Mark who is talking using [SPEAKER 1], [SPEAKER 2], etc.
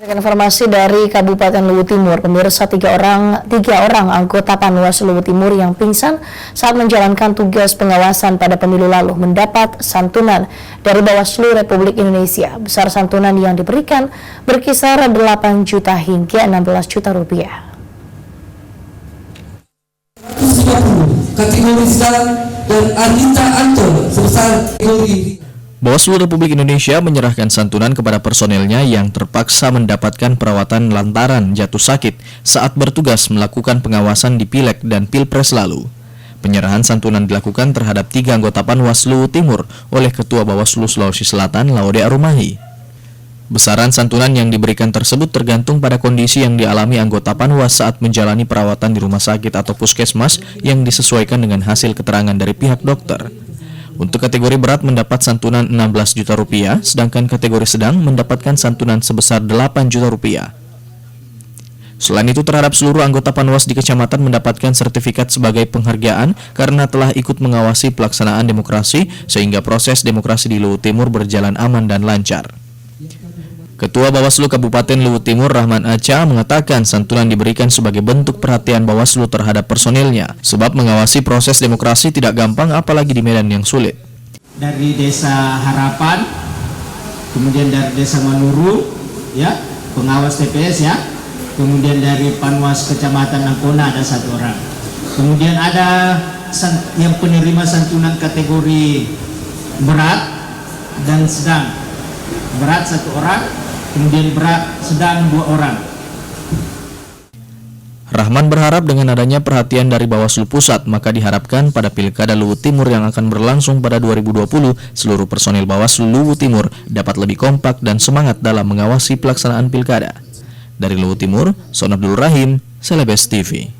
[SPEAKER 1] Informasi dari Kabupaten Luwu Timur, pemirsa tiga orang anggota Panwas Luwu Timur yang pingsan saat menjalankan tugas pengawasan pada pemilu lalu mendapat santunan dari Bawaslu Republik Indonesia. Besar santunan yang diberikan berkisar 8 juta hingga 16 juta rupiah.
[SPEAKER 2] Kategori sedang dan Anita Anton sebesar kategori.
[SPEAKER 3] Bawaslu Republik Indonesia menyerahkan santunan kepada personelnya yang terpaksa mendapatkan perawatan lantaran jatuh sakit saat bertugas melakukan pengawasan di Pileg dan Pilpres lalu. Penyerahan santunan dilakukan terhadap 3 anggota Panwas Luwu Timur oleh Ketua Bawaslu Sulawesi Selatan Laude Arumahi. Besaran santunan yang diberikan tersebut tergantung pada kondisi yang dialami anggota Panwas saat menjalani perawatan di rumah sakit atau puskesmas yang disesuaikan dengan hasil keterangan dari pihak dokter. Untuk kategori berat mendapat santunan 16 juta rupiah, sedangkan kategori sedang mendapatkan santunan sebesar 8 juta rupiah. Selain itu terhadap seluruh anggota Panwas di kecamatan mendapatkan sertifikat sebagai penghargaan karena telah ikut mengawasi pelaksanaan demokrasi sehingga proses demokrasi di Luwu Timur berjalan aman dan lancar. Ketua Bawaslu Kabupaten Luwu Timur Rahman Aca mengatakan santunan diberikan sebagai bentuk perhatian Bawaslu terhadap personilnya, sebab mengawasi proses demokrasi tidak gampang apalagi di medan yang sulit.
[SPEAKER 4] Dari Desa Harapan, kemudian dari Desa Manuru, ya, pengawas TPS ya, kemudian dari Panwas Kecamatan Angkona ada 1 orang. Kemudian ada yang penerima santunan kategori berat dan sedang. Berat 1 orang, kemudian berat sedang 2 orang.
[SPEAKER 3] Rahman berharap dengan adanya perhatian dari Bawaslu Pusat, maka diharapkan pada Pilkada Luwu Timur yang akan berlangsung pada 2020, seluruh personil Bawaslu Luwu Timur dapat lebih kompak dan semangat dalam mengawasi pelaksanaan Pilkada. Dari Luwu Timur, Son Abdul Rahim, Celebes TV.